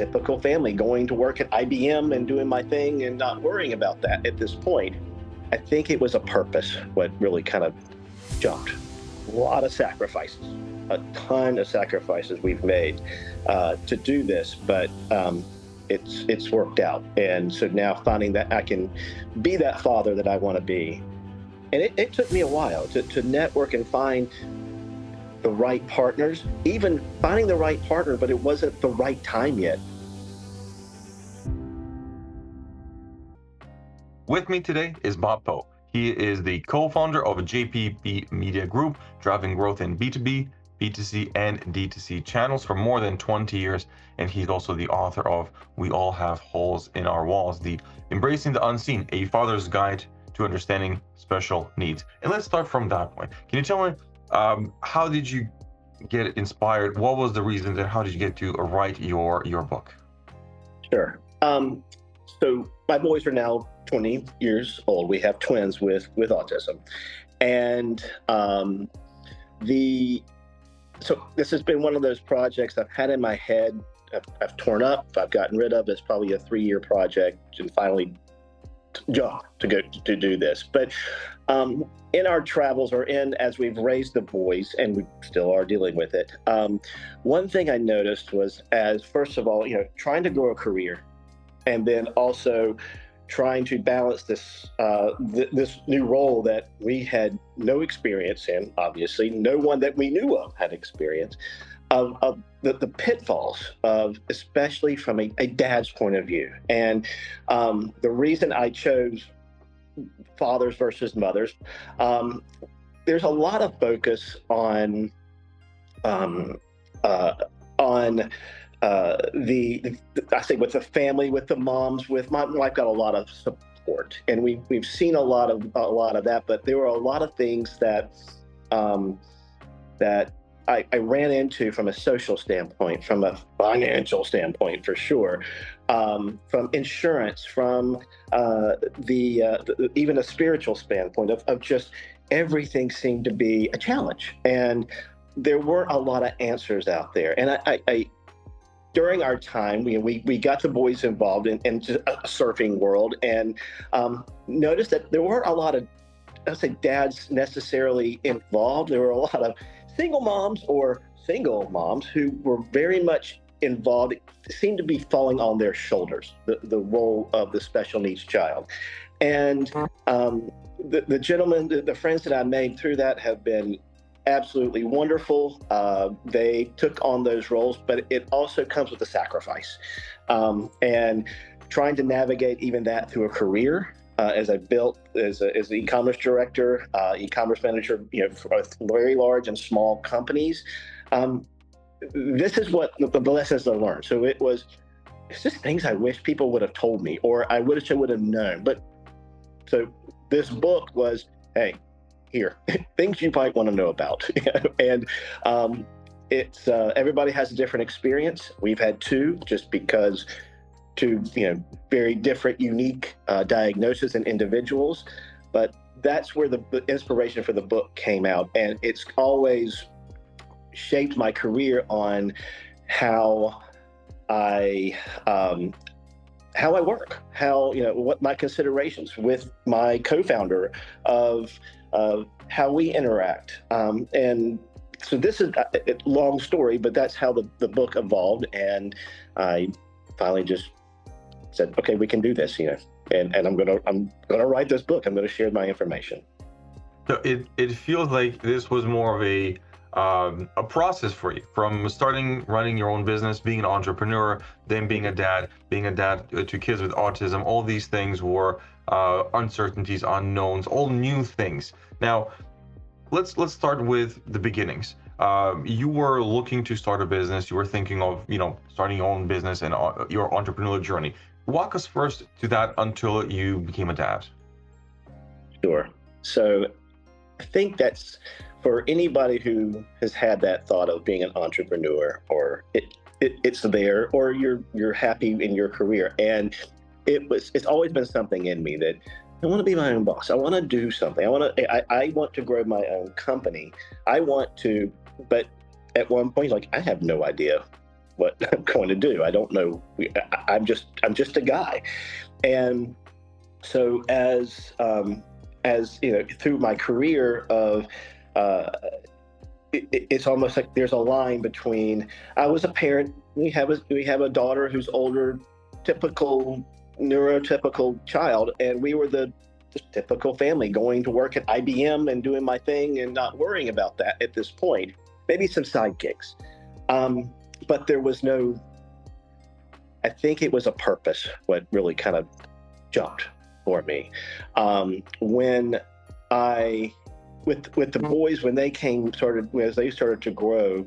typical family, going to work at IBM and doing my thing and not worrying about that at this point. I think it was a purpose, what really kind of jumped. A lot of sacrifices, a ton of sacrifices we've made to do this, but it's worked out. And so now finding that I can be that father that I want to be. And it took me a while to network and find the right partners, even finding the right partner, but it wasn't the right time yet. With me today is Bob Poe. He is the co-founder of JPP Media Group, driving growth in B2B, B2C, and D2C channels for more than 20 years. And he's also the author of We All Have Holes in Our Walls, the Embracing the Unseen, a father's guide to understanding special needs. And let's start from that point. Can you tell me, how did you get inspired? What was the reason, and how did you get to write your book? Sure. So my boys are now 20 years old. We have twins with autism. And so this has been one of those projects I've had in my head. I've torn up, I've gotten rid of. It's probably a 3-year project, and finally jump to go to do this. But in our travels, or as we've raised the boys, and we still are dealing with it, one thing I noticed was, first of all, trying to grow a career, and then also trying to balance this this new role that we had no experience in, obviously, no one that we knew of had experience, of the pitfalls of, especially from a dad's point of view. And the reason I chose fathers versus mothers, there's a lot of focus on I say with the family, with the moms, with my wife got a lot of support, and we've seen a lot of that. But there were a lot of things that that I ran into from a social standpoint, from a financial standpoint, for sure, from insurance, from even a spiritual standpoint of just everything seemed to be a challenge, and there weren't a lot of answers out there. And I during our time, we got the boys involved in a surfing world, and noticed that there weren't a lot of, I'd say, dads necessarily involved. There were a lot of single moms or single moms who were very much involved. It seemed to be falling on their shoulders, the role of the special needs child. And the gentlemen, the friends that I made through that have been absolutely wonderful. They took on those roles, but it also comes with a sacrifice. And trying to navigate even that through a career, as I built as an e-commerce director, e-commerce manager, for very large and small companies. This is what the lessons I learned. So it's just things I wish people would have told me, or I would have known. But so this book was, hey, here, things you might want to know about. And it's everybody has a different experience. We've had two very different, unique diagnoses and individuals. But that's where the inspiration for the book came out. And it's always shaped my career on how I work, what my considerations with my co-founder of how we interact. And so this is a long story, but that's how the book evolved. And I finally just said, okay, we can do this, and I'm gonna write this book. I'm gonna share my information. So it feels like this was more of a process for you, from running your own business, being an entrepreneur, then being a dad to kids with autism. All these things were uncertainties, unknowns, all new things. Now, let's start with the beginnings. You were looking to start a business. You were thinking of starting your own business and your entrepreneurial journey. Walk us first to that until you became a dad. Sure. So I think that's for anybody who has had that thought of being an entrepreneur, or it's there, or you're happy in your career. And it's always been something in me that I want to be my own boss. I want to do something. I want to grow my own company. But at one point, I have no idea what I'm going to do. I don't know. I'm just a guy. And so as you know, through my career of, it's almost like there's a line between, I was a parent. We have a daughter who's older, typical neurotypical child, and we were the typical family, going to work at IBM and doing my thing and not worrying about that at this point. Maybe some side gigs, but there was no. I think it was a purpose. What really kind of jumped for me when I. With the boys, when they as they started to grow,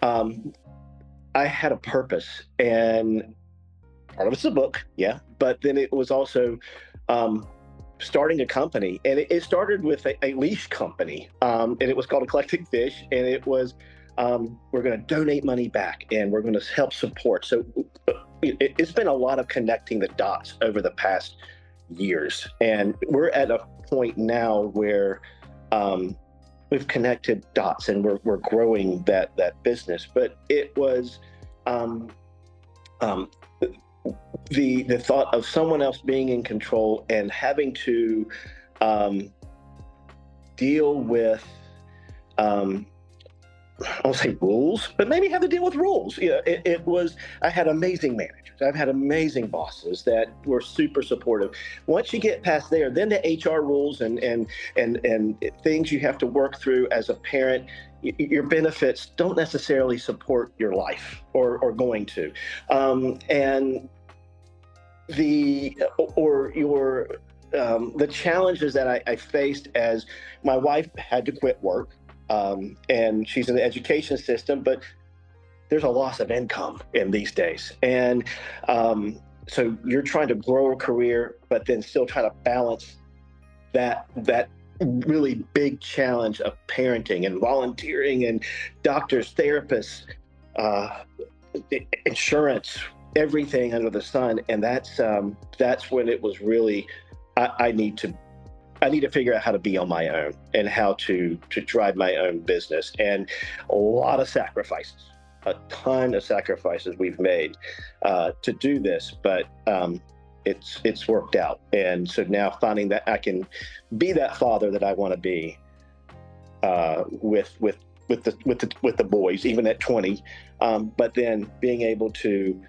I had a purpose, and part of it's a book, yeah, but then it was also starting a company, and it started with a leash company, and it was called Eclectic Fish, and it was we're going to donate money back, and we're going to help support. So it's been a lot of connecting the dots over the past years, and we're at a point now where we've connected dots, and we're growing that business. But it was the thought of someone else being in control and having to deal with I won't say rules, but maybe have to deal with rules. You know, it was, I had amazing managers. I've had amazing bosses that were super supportive. Once you get past there, then the HR rules and things you have to work through as a parent, your benefits don't necessarily support your life or going to. And the challenges that I faced as my wife had to quit work. And she's in the education system, but there's a loss of income in these days. And so you're trying to grow a career, but then still trying to balance that really big challenge of parenting and volunteering and doctors, therapists, insurance, everything under the sun. And that's when it was really, I need to figure out how to be on my own and how to drive my own business. And a lot of sacrifices, a ton of sacrifices we've made to do this, but it's worked out. And so now finding that I can be that father that I want to be with the boys, even at 20, but then being able to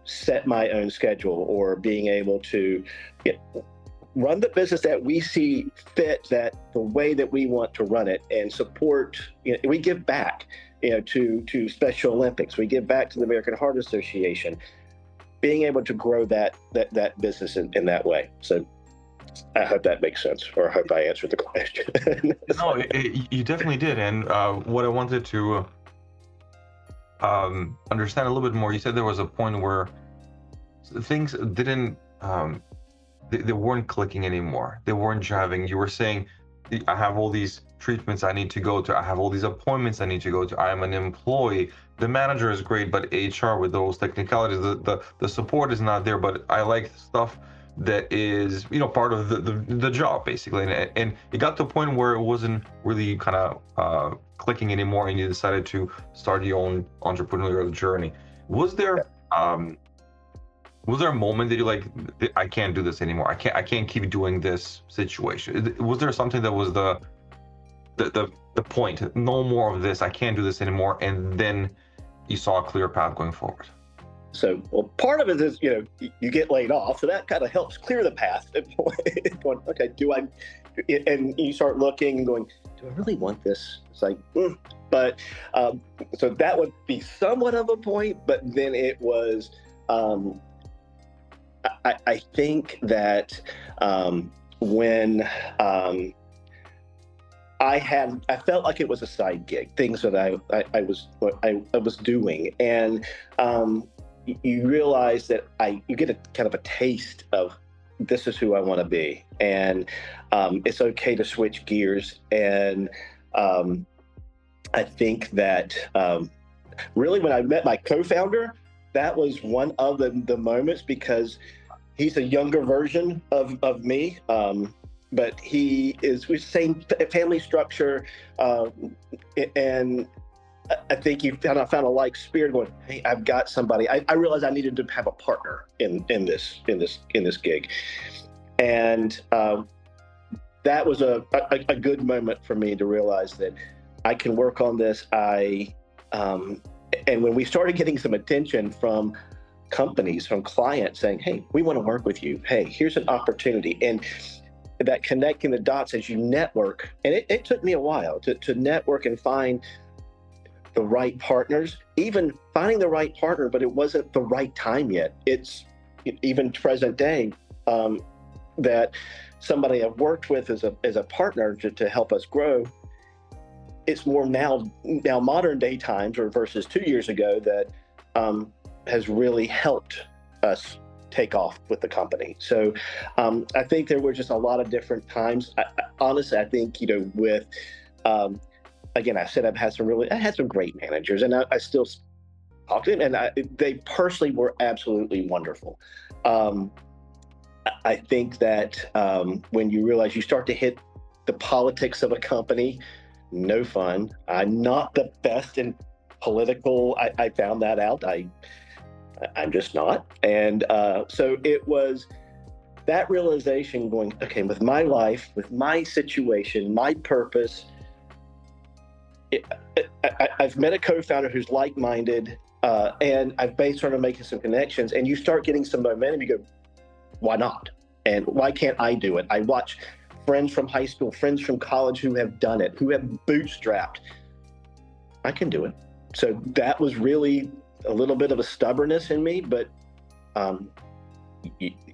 set my own schedule, or being able to run the business that we see fit, that the way that we want to run it, and support. You know, we give back, to Special Olympics. We give back to the American Heart Association. Being able to grow that business in that way. So I hope that makes sense, or I hope I answered the question. No, you definitely did. And what I wanted to understand a little bit more, you said there was a point where things didn't. They weren't clicking anymore. They weren't driving. You were saying, I have all these treatments I need to go to. I have all these appointments I need to go to. I am an employee. The manager is great, but HR with those technicalities, the support is not there. But I like stuff that is, part of the job, basically. And it got to a point where it wasn't really kind of clicking anymore, and you decided to start your own entrepreneurial journey. Was there a moment that you're like, I can't do this anymore? I can't keep doing this situation. Was there something that was the point? No more of this. I can't do this anymore. And then you saw a clear path going forward. So, well, part of it is, you get laid off, so that kind of helps clear the path. Going, okay, and you start looking and going, do I really want this? It's like, but so that would be somewhat of a point. But then it was. I think that when I felt like it was a side gig, things that I was doing, and you realize that you get a kind of a taste of, this is who I want to be, and it's okay to switch gears. And I think that really, when I met my co-founder, that was one of the moments, because he's a younger version of me, but he is with the same family structure, and I think I found a like spirit going, hey, I've got somebody. I realized I needed to have a partner in this gig. And that was a good moment for me to realize that I can work on this. And when we started getting some attention from companies, from clients saying, hey, we want to work with you. Hey, here's an opportunity. And that connecting the dots as you network. And it took me a while to network and find the right partners, even finding the right partner, but it wasn't the right time yet. It's even present day that somebody I've worked with as a partner to help us grow. It's more now modern day times or versus 2 years ago that has really helped us take off with the company. So I think there were just a lot of different times. Honestly, I think, with, again, I said I had some great managers, and I still talk to them, and they personally were absolutely wonderful. I think that when you realize you start to hit the politics of a company, no fun. I'm not the best in political. I found that out. I'm just not. And so it was that realization going, okay, with my life, with my situation, my purpose, I've met a co-founder who's like-minded, and I've started making some connections, and you start getting some momentum. You go, why not? And why can't I do it? I watch friends from high school, friends from college who have done it, who have bootstrapped. I can do it. So that was really a little bit of a stubbornness in me, but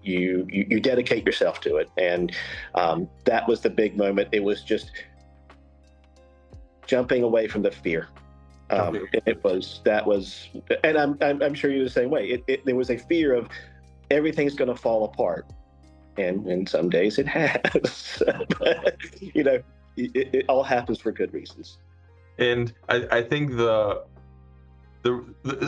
you dedicate yourself to it, and that was the big moment. It was just jumping away from the fear. And I'm sure you're the same way. There was a fear of everything's going to fall apart, and some days it has. But it all happens for good reasons. And I think the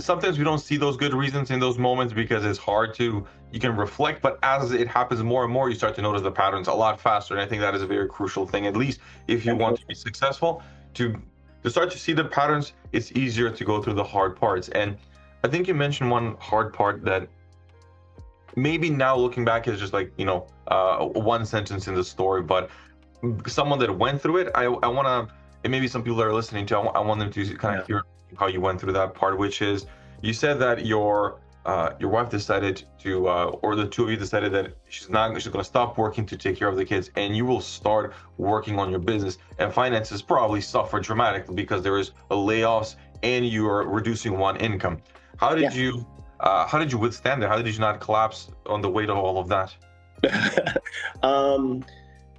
sometimes we don't see those good reasons in those moments because it's hard you can reflect, but as it happens more and more, you start to notice the patterns a lot faster. And I think that is a very crucial thing, at least if you want to be successful, to start to see the patterns. It's easier to go through the hard parts. And I think you mentioned one hard part that maybe now looking back is just like, one sentence in the story, but someone that went through it, I want to, and maybe some people that are listening to, I want them to kind of hear how you went through that part, which is, you said that your wife decided to, or the two of you decided that she's going to stop working to take care of the kids, and you will start working on your business, and finances probably suffer dramatically because there is layoffs and you are reducing one income. How did you withstand it? How did you not collapse on the weight of all of that?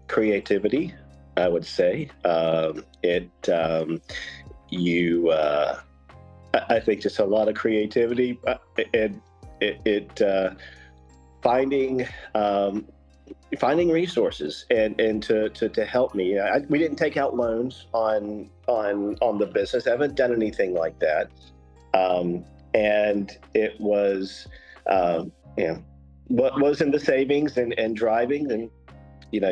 Creativity, I would say. I think just a lot of creativity, and finding resources and to help me. We didn't take out loans on the business. I haven't done anything like that. And it was, what was in the savings and driving, and you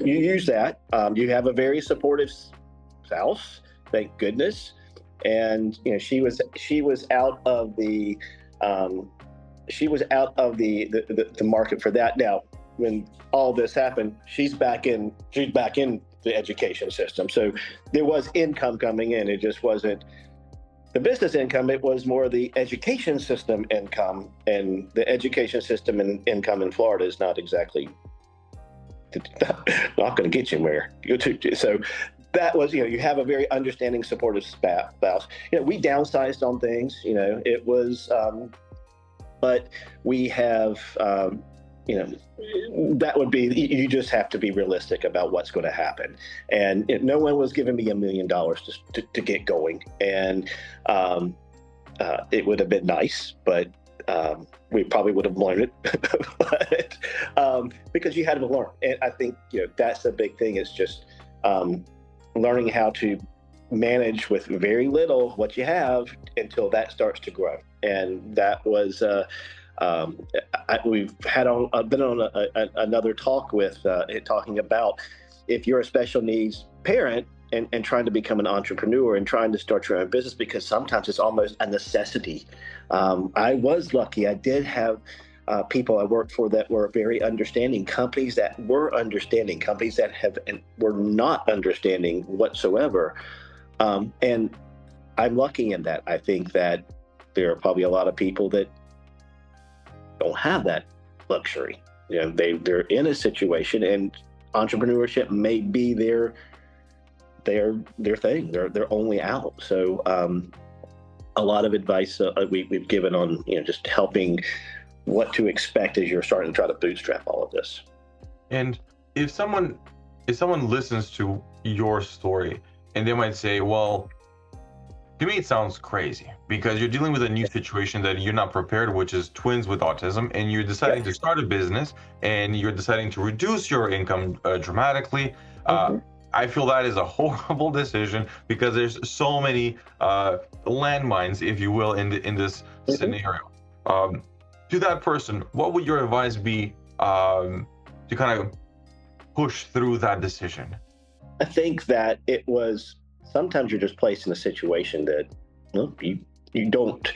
use that. You have a very supportive spouse, thank goodness, and she was out of the market for that. Now, when all this happened, she's back in the education system, so there was income coming in. It just wasn't the business income, it was more the education system income, and the education system and income in Florida is not exactly not going to get you where you go to. So that was, you have a very understanding, supportive spouse. We downsized on things, it was, but we have, that would be, you just have to be realistic about what's going to happen. And no one was giving me $1 million to get going. And it would have been nice, but we probably would have blown it. But, because you had to learn. And I think, that's the big thing, is just learning how to manage with very little what you have until that starts to grow. And that was, we've been on another talk with talking about, if you're a special needs parent, and trying to become an entrepreneur and trying to start your own business, because sometimes it's almost a necessity. I was lucky. I did have people I worked for that were very understanding, companies that were understanding, companies that were not understanding whatsoever. And I'm lucky in that. I think that there are probably a lot of people that don't have that luxury. You know, they're in a situation, and entrepreneurship may be their thing, their only out. So a lot of advice we've given on, you know, just helping what to expect as you're starting to try to bootstrap all of this. And if someone listens to your story, and they might say, well, to me it sounds crazy because you're dealing with a new situation that you're not prepared, which is twins with autism, and you're deciding to start a business, and you're deciding to reduce your income dramatically. I feel that is a horrible decision because there's so many landmines, if you will, in this scenario. To that person, what would your advice be to kind of push through that decision? I think that it was, sometimes you're just placed in a situation that, well, you don't.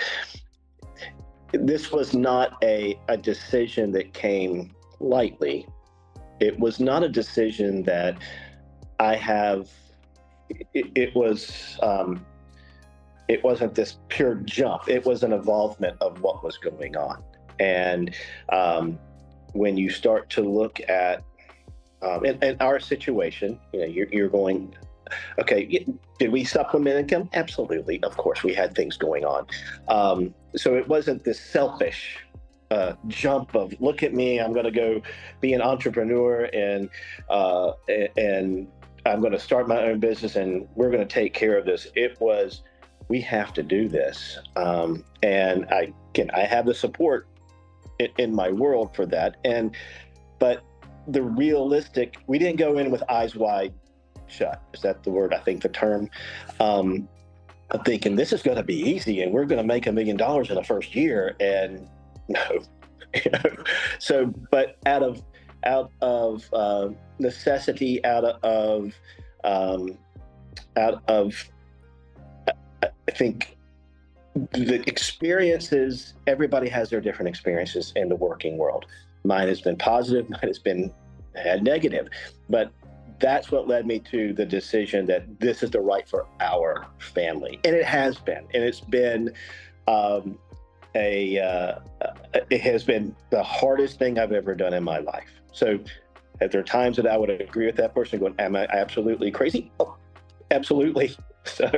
This was not a decision that came lightly. It was not a decision that I have. It wasn't this pure jump. It was an evolvement of what was going on. And when you start to look at in our situation, you know, you're going, okay, did we supplement income? Absolutely. Of course, we had things going on. So it wasn't this selfish jump of, look at me, I'm going to go be an entrepreneur, and I'm going to start my own business, and we're going to take care of this. It was, we have to do this. And I have the support in my world for that. But the realistic, we didn't go in with eyes wide shut. Is that the word? I think the term. I'm thinking this is going to be easy and we're going to make $1 million in the first year. And no, so, but out of necessity, out of I think the experiences, everybody has their different experiences in the working world. Mine has been positive, mine has been negative, but that's what led me to the decision that this is the right for our family. And it has been, and it's been it has been the hardest thing I've ever done in my life. So if there are times that I would agree with that person going, am I absolutely crazy? Oh, absolutely. So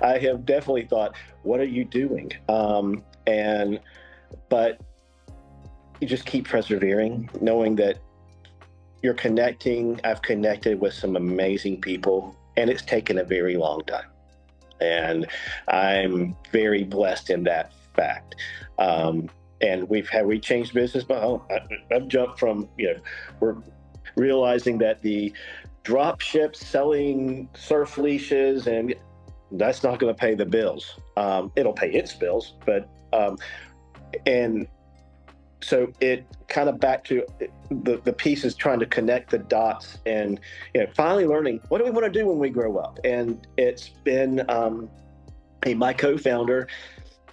I have definitely thought, what are you doing? But you just keep persevering, knowing that you're connecting. I've connected with some amazing people, and it's taken a very long time. And I'm very blessed in that fact. And we changed business, but I've jumped from, we're realizing that the drop ships selling surf leashes, and that's not going to pay the bills. It'll pay its bills, but and so it kind of back to the pieces, trying to connect the dots, and finally learning, what do we want to do when we grow up? And it's been my co-founder.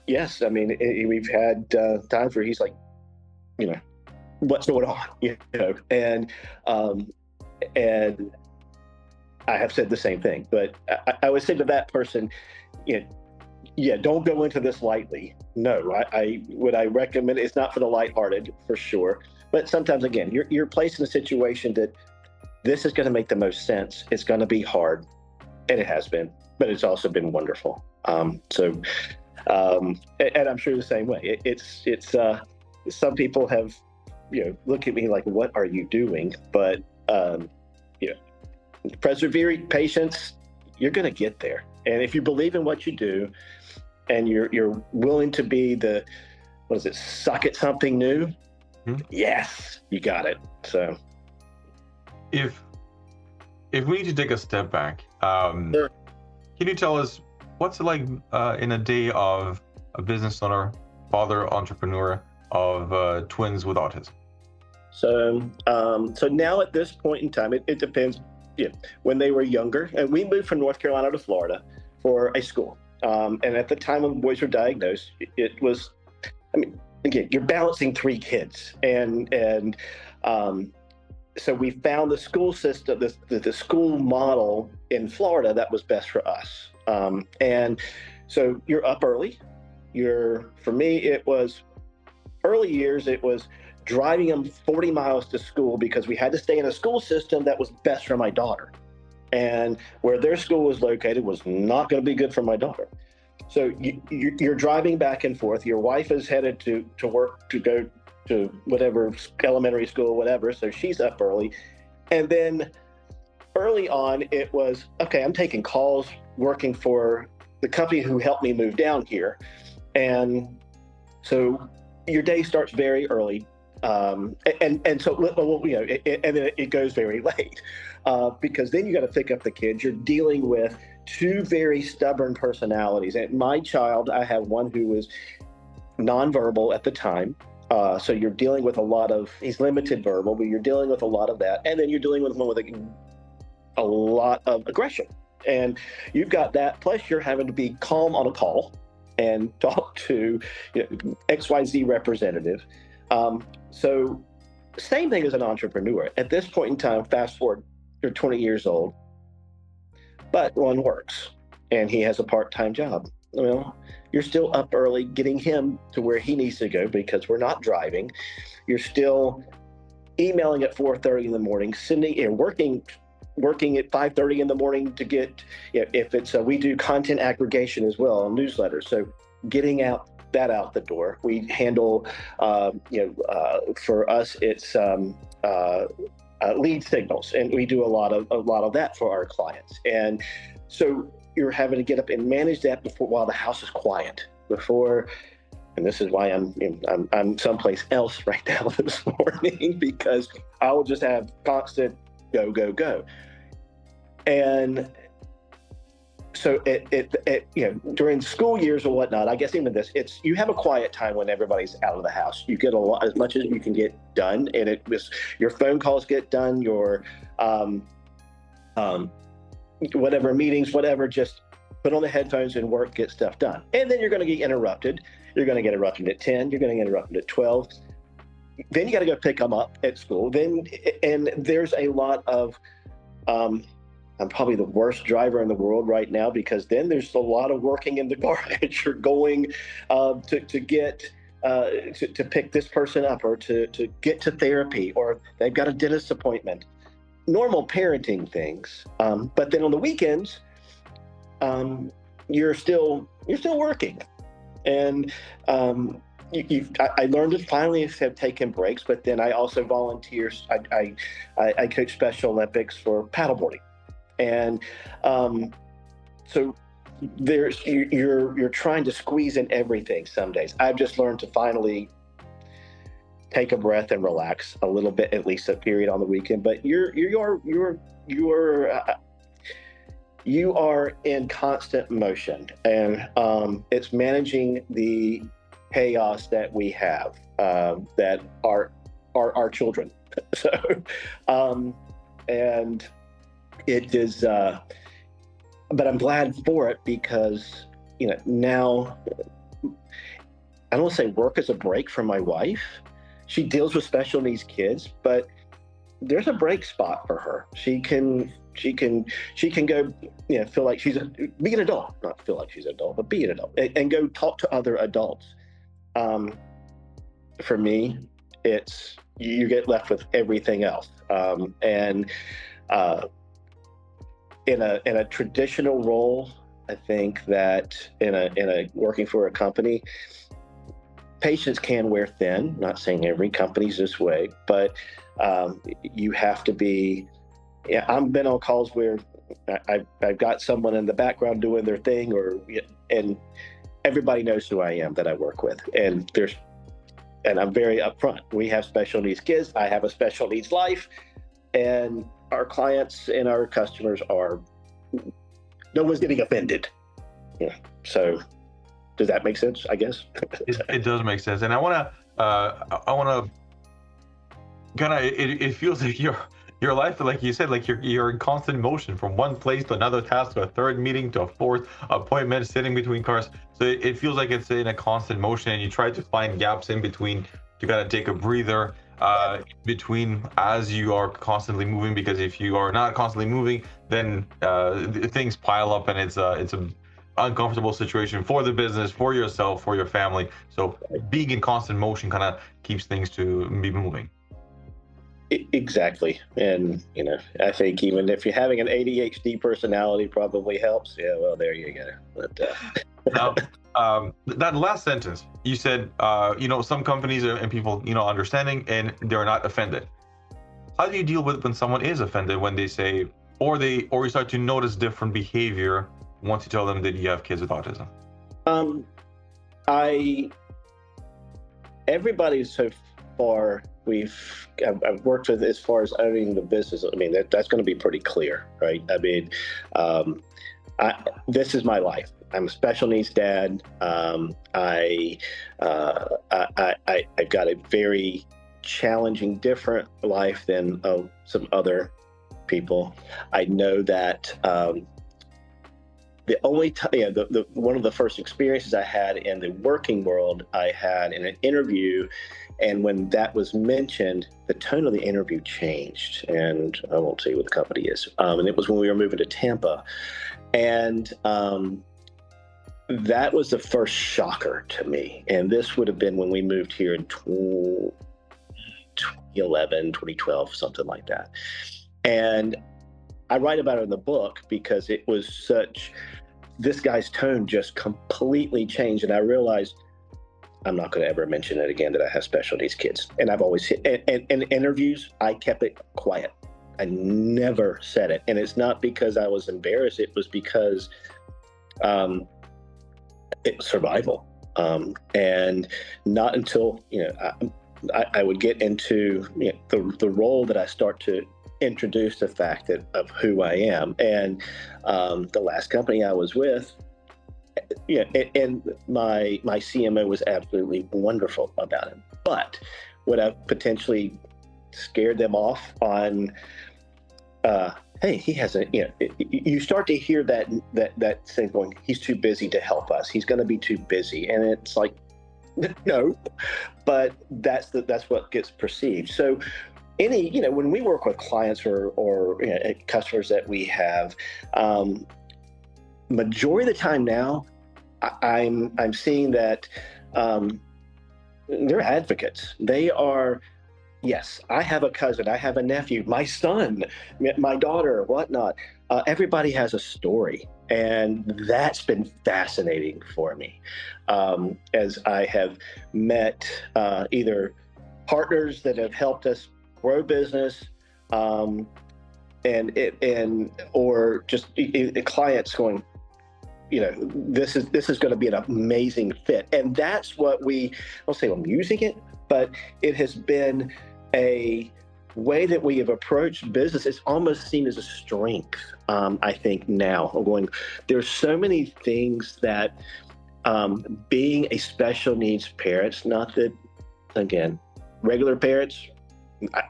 Yes, I mean, we've had times where he's like, what's going on, and I have said the same thing, but I would say to that person, don't go into this lightly. No, I recommend, it's not for the lighthearted, for sure. But sometimes, again, you're placed in a situation that this is going to make the most sense. It's going to be hard, and it has been, but it's also been wonderful. And I'm sure the same way. It's some people have, look at me like, what are you doing? But persevering, patience, you're going to get there. And if you believe in what you do, and you're willing to be suck at something new, yes, you got it. So if we need to take a step back, sure. Can you tell us what's it like in a day of a business owner, father, entrepreneur of twins with autism? So now at this point in time, it depends. when they were younger, and we moved from North Carolina to Florida for a school. And at the time when the boys were diagnosed, it was, I mean, again, you're balancing 3 kids, and so we found the school system, the school model in Florida that was best for us. And so you're up early. For me, it was early years. It was driving them 40 miles to school because we had to stay in a school system that was best for my daughter. And where their school was located was not going to be good for my daughter. So you're driving back and forth. Your wife is headed to work to go to whatever elementary school, whatever. So she's up early. And then early on, it was, okay, I'm taking calls, working for the company who helped me move down here. And so your day starts very early. And so, and then it goes very late, because then you got to pick up the kids. You're dealing with 2 very stubborn personalities. And my child, I have one who was nonverbal at the time. So you're dealing with he's limited verbal, but you're dealing with a lot of that. And then you're dealing with one with a lot of aggression. And you've got that, plus you're having to be calm on a call and talk to XYZ representative. So same thing as an entrepreneur. At this point in time, fast forward, you're 20 years old, but one works and he has a part-time job. Well, you're still up early getting him to where he needs to go because we're not driving. You're still emailing at 4:30 in the morning, working at 5:30 in the morning to get, if it's, we do content aggregation as well, newsletters. So getting that out the door. We handle, for us, it's lead signals, and we do a lot of that for our clients. And so you're having to get up and manage that while the house is quiet. And this is why I'm someplace else right now this morning, because I will just have constant go, go, go. And so during school years or whatnot, I guess even this, you have a quiet time when everybody's out of the house. You get as much as you can get done, and your phone calls get done, your whatever meetings, whatever, just put on the headphones and work, get stuff done. And then you're going to get interrupted. You're going to get interrupted at 10. You're going to get interrupted at 12. Then you got to go pick them up at school. And there's a lot of, I'm probably the worst driver in the world right now, because then there's a lot of working in the garage. You're going to get to pick this person up, or to get to therapy, or they've got a dentist appointment. Normal parenting things. But then on the weekends, you're still working. And I learned to finally have taken breaks, but then I also volunteer. I coach Special Olympics for paddleboarding. And so you're trying to squeeze in everything some days. I've just learned to finally take a breath and relax a little bit, at least a period on the weekend. But you are in constant motion, and it's managing the chaos that we have, that are our children. So, and it is, but I'm glad for it, because now I don't want to say work is a break for my wife. She deals with special needs kids, but there's a break spot for her. She can go, feel like be an adult, not feel like she's an adult, but be an adult, and go talk to other adults. For me, it's, you get left with everything else. And in a traditional role, I think that in a working for a company, patience can wear thin. Not saying every company's this way, but you have to be. Yeah, I've been on calls where I've got someone in the background doing their thing, and everybody knows who I am that I work with, and I'm very upfront. We have special needs kids. I have a special needs life, and our clients and our customers no one's getting offended. So does that make sense? I guess it does make sense, and I want to kind of. It feels like your life, like you said, like you're in constant motion from one place to another task, to a third meeting, to a fourth appointment, sitting between cars. So it feels like it's in a constant motion, and you try to find gaps in between to kind of take a breather between as you are constantly moving. Because if you are not constantly moving, then things pile up, and it's a uncomfortable situation for the business, for yourself, for your family. So being in constant motion kind of keeps things to be moving. Exactly. And, I think even if you're having an ADHD personality probably helps. Yeah, well, there you go. But, Now, that last sentence, you said, some companies and people, understanding and they're not offended. How do you deal with when someone is offended when they say, or you start to notice different behavior once you tell them that you have kids with autism? I everybody so far I've worked with as far as owning the business. I mean, that's going to be pretty clear, right? I mean, this is my life. I'm a special needs dad. I've got a very challenging, different life than some other people. I know that the only time, one of the first experiences I had in the working world, I had in an interview. And when that was mentioned, the tone of the interview changed. And I won't tell you what the company is. And it was when we were moving to Tampa. And that was the first shocker to me. And this would have been when we moved here in 2011, 2012, something like that. And I write about it in the book because it was this guy's tone just completely changed. And I realized I'm not going to ever mention it again that I have special needs kids. And I've always, in interviews, I kept it quiet. I never said it. And it's not because I was embarrassed. It was because it was survival. And not until, I would get into the role that I start to introduce the fact of who I am. And the last company I was with, and my CMO was absolutely wonderful about it. But would have potentially scared them off on, hey, he has you start to hear that thing going, he's too busy to help us. He's going to be too busy. And it's like, no, but that's what gets perceived. So when we work with clients or customers that we have, majority of the time now, I'm seeing that they're advocates. They are, yes, I have a cousin, I have a nephew, my son, my daughter, whatnot. Everybody has a story. And that's been fascinating for me as I have met either partners that have helped us grow business or just clients going, this is going to be an amazing fit. And that's what I'll say I'm using it, but it has been a way that we have approached business. It's almost seen as a strength. I think now there's so many things that being a special needs parent, not that, again, regular parents,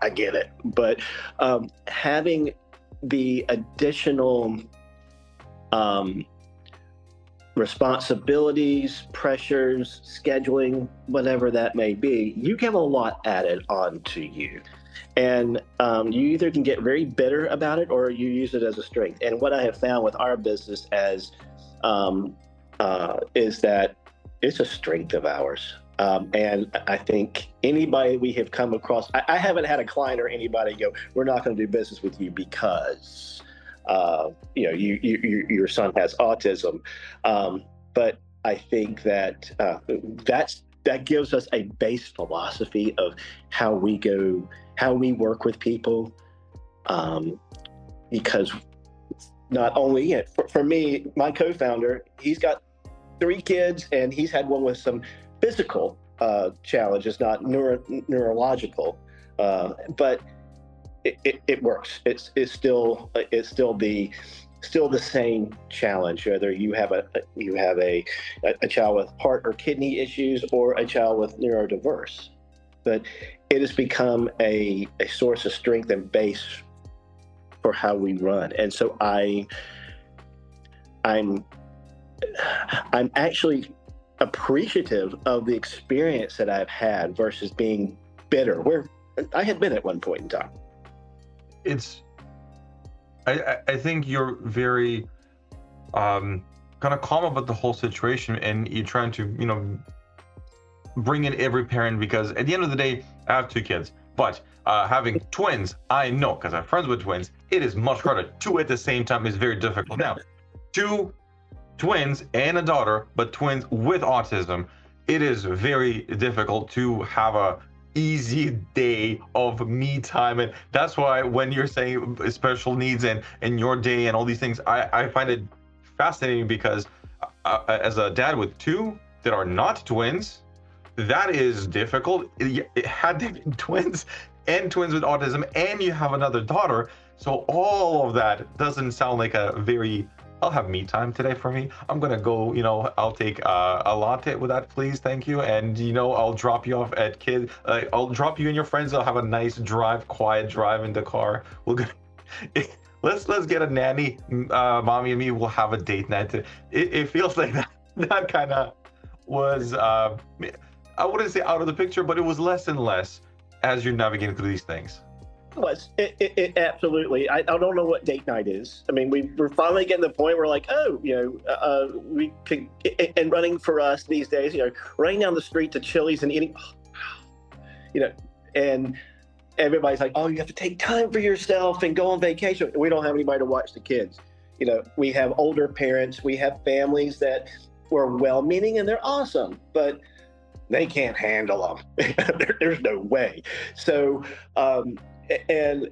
I get it, but having the additional responsibilities, pressures, scheduling, whatever that may be, you have a lot added onto you. And you either can get very bitter about it or you use it as a strength. And what I have found with our business is that it's a strength of ours. And I think anybody we have come across, I haven't had a client or anybody go, we're not going to do business with you because your son has autism. But I think that that gives us a base philosophy of how we work with people. Because not only for me, my co-founder, he's got 3 kids and he's had one with some physical challenges, not neurological, but it works. It's still the same challenge, whether you have a child with heart or kidney issues or a child with neurodiverse. But it has become a source of strength and base for how we run. And so I'm actually appreciative of the experience that I've had versus being bitter, where I had been at one point in time. It's I think you're very kind of calm about the whole situation, and you're trying to, bring in every parent, because at the end of the day, I have 2 kids, but having twins, I know, because I'm friends with twins, it is much harder. 2 at the same time is very difficult. Now, 2 twins and a daughter, but twins with autism, it is very difficult to have a easy day of me time. And that's why when you're saying special needs and your day and all these things, I find it fascinating, because as a dad with 2 that are not twins, that is difficult. It had to be twins and twins with autism, and you have another daughter, so all of that doesn't sound like a very, I'll have me time today for me. I'm gonna go, I'll take a latte with that, please, thank you, and I'll drop you off at I'll drop you and your friends. I'll have a nice drive, quiet drive in the car. We'll go. Let's get a nanny. Mommy and me will have a date night. It feels like that kind of was I wouldn't say out of the picture, but it was less and less as you're navigating through these things. It absolutely. I don't know what date night is. I mean, we're finally getting to the point where, like, we can, and running for us these days, running down the street to Chili's and eating, and everybody's like, oh, you have to take time for yourself and go on vacation. We don't have anybody to watch the kids. We have older parents, we have families that were well-meaning and they're awesome, but they can't handle them. There's no way. So, and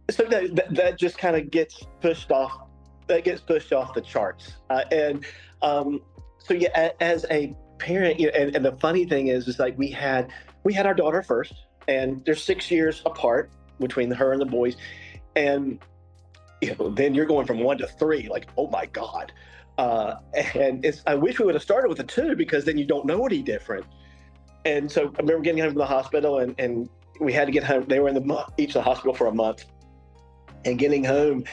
so that just kind of gets pushed off. That gets pushed off the charts. So yeah, as a parent, and the funny thing is like we had our daughter first, and they're 6 years apart between her and the boys, and then you're going from 1 to 3, like, oh my God. And I wish we would have started with the 2, because then you don't know any different. And so I remember getting home from the hospital, and we had to get home. They were in each of the hospital for a month, and getting home,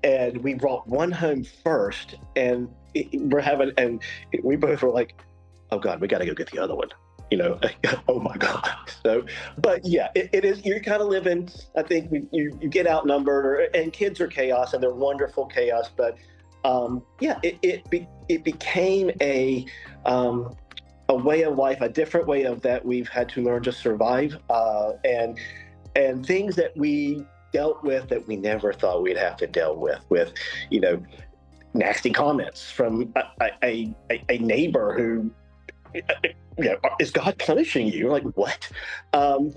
and we brought one home first, and we both were like, oh God, we got to go get the other one. Oh my God. So, but yeah, it is, you're kind of living, I think you get outnumbered, and kids are chaos, and they're wonderful chaos. But it became a way of life, a different way of that we've had to learn to survive, and things that we dealt with that we never thought we'd have to deal with, nasty comments from a neighbor who, is God punishing you? Like, what?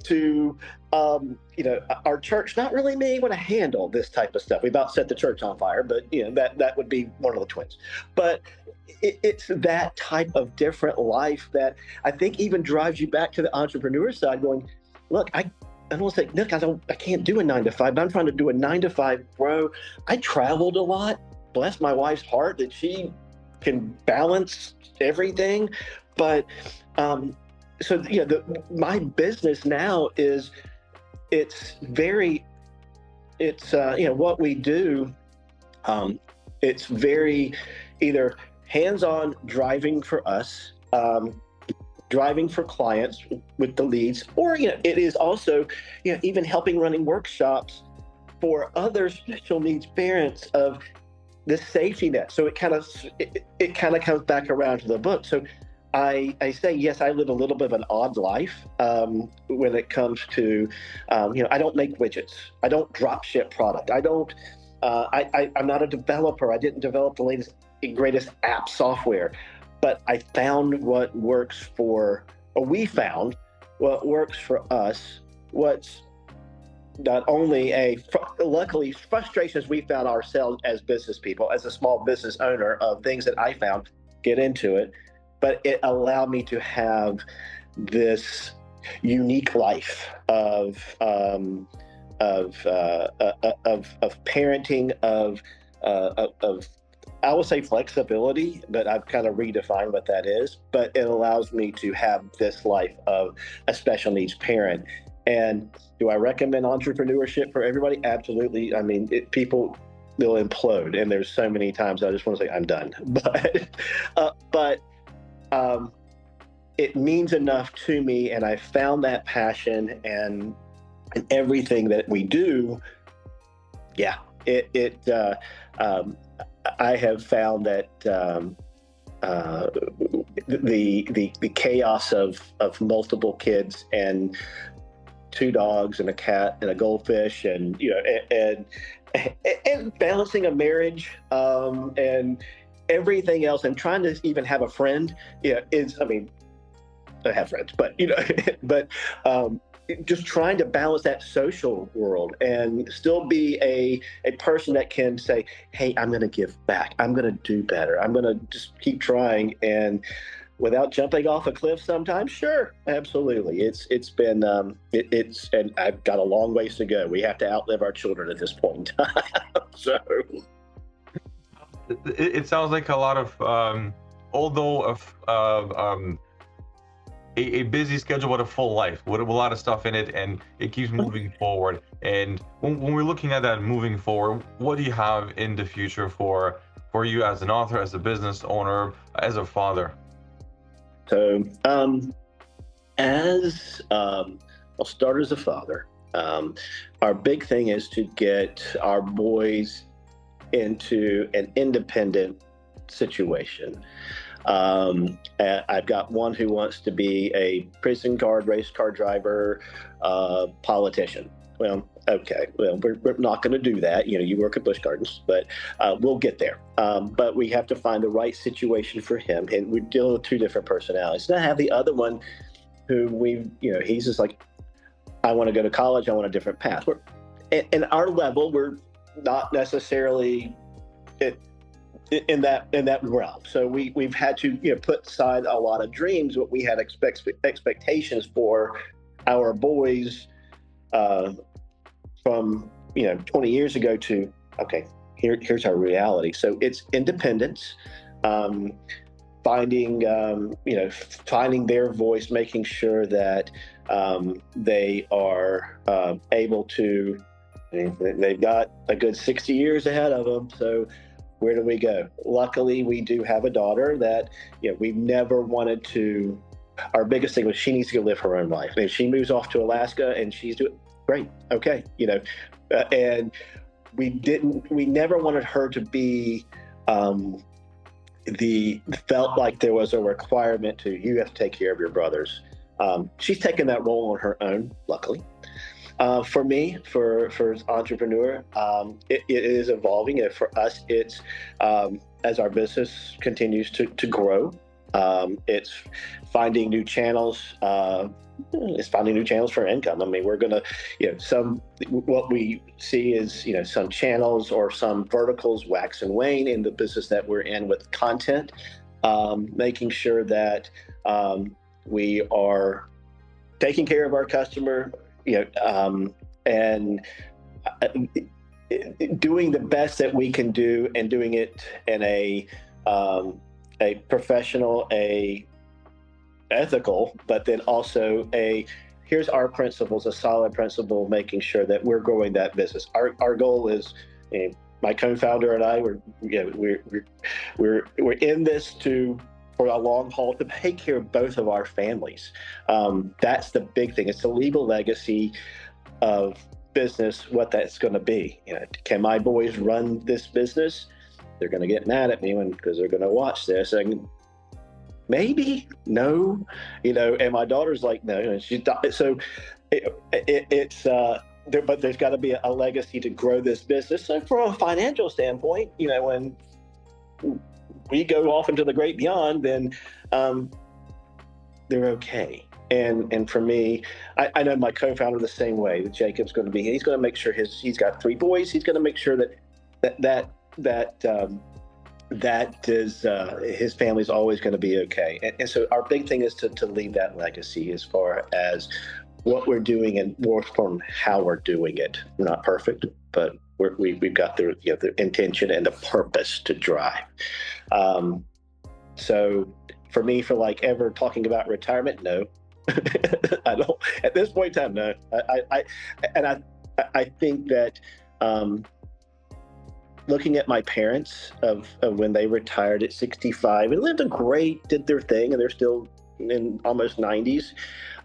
To our church not really being able to handle this type of stuff. We about set the church on fire, but that would be one of the twins. But it's that type of different life that I think even drives you back to the entrepreneur side, going, look, I don't want to say, look, I can't do a 9 to 5, but I'm trying to do a 9 to 5 grow. I traveled a lot. Bless my wife's heart that she can balance everything. But my business now is, what we do. It's very either hands-on driving for us, driving for clients with the leads, or it is also even helping running workshops for other special needs parents of the safety net. So it kind of comes back around to the book. So I say, yes, I live a little bit of an odd life when it comes to, I don't make widgets. I don't drop ship product. I don't, I'm not a developer. I didn't develop the latest and greatest app software, but I found we found what works for us. What's not only luckily frustrations we found ourselves as business people, as a small business owner, of things that I found, get into it. But it allowed me to have this unique life of parenting, of I will say flexibility, but I've kind of redefined what that is. But it allows me to have this life of a special needs parent. And do I recommend entrepreneurship for everybody? Absolutely. I mean, people will implode, and there's so many times I just want to say I'm done. But it means enough to me, and I found that passion and everything that we do. Yeah, I have found that the chaos of multiple kids and two dogs and a cat and a goldfish, and and balancing a marriage, and everything else, and trying to even have a friend, is, I mean, I have friends, but but just trying to balance that social world and still be a person that can say, hey, I'm going to give back, I'm going to do better, I'm going to just keep trying, and without jumping off a cliff sometimes. Sure, absolutely. It's been and I've got a long ways to go. We have to outlive our children at this point in time. So it sounds like a lot of although a busy schedule with a full life with a lot of stuff in it, and it keeps moving forward. And when we're looking at that moving forward, what do you have in the future for you as an author, as a business owner, as a father? So, I'll start as a father. Our big thing is to get our boys into an independent situation. I've got one who wants to be a prison guard, race car driver, politician. Well, okay. Well, we're not going to do that. You work at Busch Gardens, but we'll get there. But we have to find the right situation for him. And we're dealing with two different personalities. And I have the other one who he's just like, I want to go to college. I want a different path. In our level, we're not necessarily in that realm. So we've had to put aside a lot of dreams, what we had expectations for our boys from 20 years ago to, okay, here's our reality. So it's independence, finding their voice, making sure that they are able to. They've got a good 60 years ahead of them. So where do we go? Luckily, we do have a daughter that we've never wanted to. Our biggest thing was she needs to go live her own life. And if she moves off to Alaska and she's doing great, okay, and we never wanted her to be felt like there was a requirement to, you have to take care of your brothers. She's taken that role on her own, luckily. For me, for entrepreneur, it is evolving. And for us, it's as our business continues to grow, it's finding new channels. It's finding new channels for income. I mean, we're gonna, what we see is, some channels or some verticals wax and wane in the business that we're in with content, making sure that we are taking care of our customer, and doing the best that we can do, and doing it in a professional, ethical, but then also here's our principles, a solid principle, making sure that we're growing that business. Our goal is, my co-founder and I, we're in this for a long haul, to take care of both of our families. That's the big thing. It's the legal legacy of business, what that's going to be. Can my boys run this business? They're going to get mad at me because they're going to watch this. And maybe, no, and my daughter's like, no, and she's so it's there, but there's got to be a legacy to grow this business. So from a financial standpoint, when we go off into the great beyond, then they're okay. And for me, I know my co-founder the same way. That Jacob's going to be. He's going to make sure he's got 3 boys. He's going to make sure that is his family's always going to be okay. And so our big thing is to leave that legacy as far as what we're doing, and more from how we're doing it. We're not perfect, but we've got the intention and the purpose to drive. So for me, for ever talking about retirement, no, I don't at this point in time. No, and I think that um, looking at my parents of when they retired at 65 and lived a great, did their thing, and they're still in almost 90s.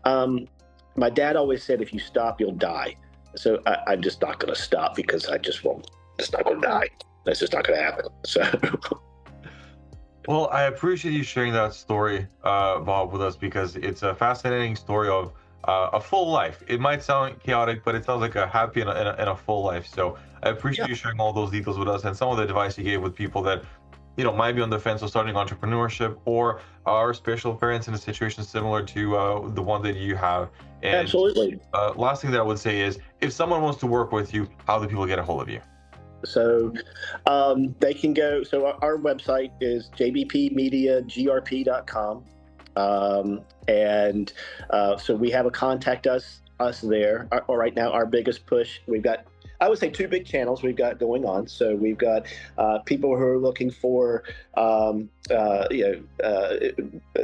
Um, my dad always said, if you stop, you'll die. So I'm just not going to stop because I just won't. It's not going to die. That's just not going to happen. So, Well, I appreciate you sharing that story, Bob, with us, because it's a fascinating story of a full life. It might sound chaotic, but it sounds like a happy and a full life. So I appreciate yeah, you sharing all those details with us and some of the advice you gave with people that, might be on the fence of starting entrepreneurship or are special parents in a situation similar to the one that you have. And absolutely. last thing that I would say is, if someone wants to work with you, how do people get a hold of you? So they can go. So our website is jbpmediagrp.com. And so we have a contact us there. Right now, our biggest push, we've got, I would say, two big channels we've got going on. So we've got people who are looking for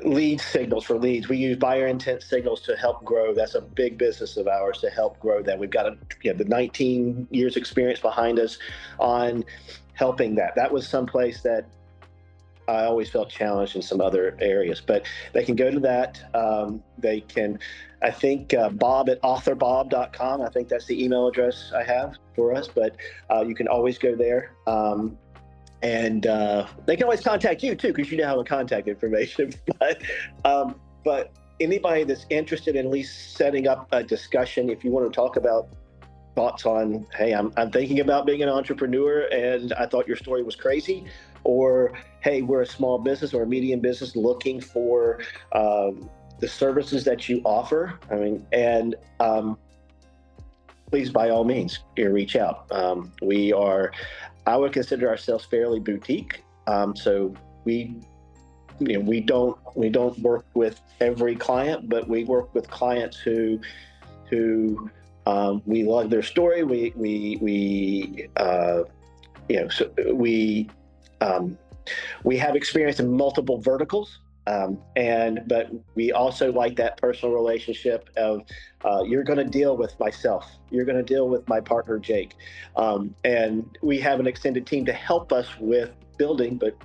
lead signals for leads. We use buyer intent signals to help grow. That's a big business of ours, to help grow that. We've got the 19 years experience behind us on helping that. That was someplace that I always felt challenged in some other areas, but they can go to that. They can, I think, Bob at authorbob.com. I think that's the email address I have for us, but you can always go there. And they can always contact you too, because you now have a contact information. But anybody that's interested in at least setting up a discussion, if you want to talk about thoughts on, hey, I'm thinking about being an entrepreneur and I thought your story was crazy, or hey, we're a small business or a medium business looking for the services that you offer. I mean, and please, by all means, reach out. I would consider ourselves fairly boutique. So we don't work with every client, but we work with clients who we love their story. We have experience in multiple verticals, but we also like that personal relationship of you're going to deal with myself, you're going to deal with my partner Jake, and we have an extended team to help us with building. But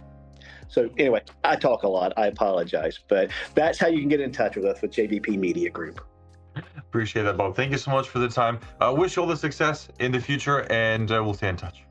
so anyway, I talk a lot. I apologize, but that's how you can get in touch with us with JBP Media Group. Appreciate that, Bob. Thank you so much for the time. Wish you all the success in the future, and we'll stay in touch.